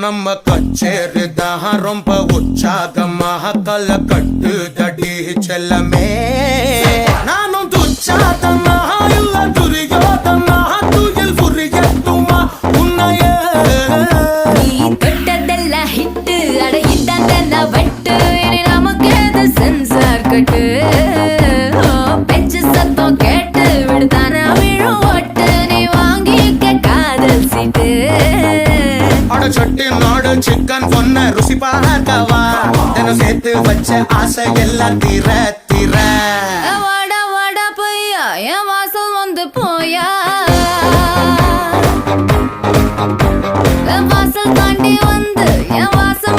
நம்ம கச்சேரிதான் ரொம்ப உற்சாகமாக கல கட்டு தடி செல்லமே நானும் துச்சாதனா இல்ல துரியோதனா துயில் புரியட்டுமா உன்னையே நீ தொட்டதெல்லாம் ஹிட்டு அட இதான் வட்டு இனி நமக்கு எது சென்சார் கட்டு பெஞ்சு சத்தம் கேட்டு விடுதானா விழும் ஓட்டு நீ வாங்கிக்க காதல் சீட்டு அட சட்டி நாடு சிக்கன் பொண்ண ருசி பார்க்கவா தினம் சேர்த்து வச்ச ஆசை எல்லாம் தீர தீர வாடா வாடா பையா என் வாசல் வந்து போயா வாசல் தாண்டி வந்து என் வாசல்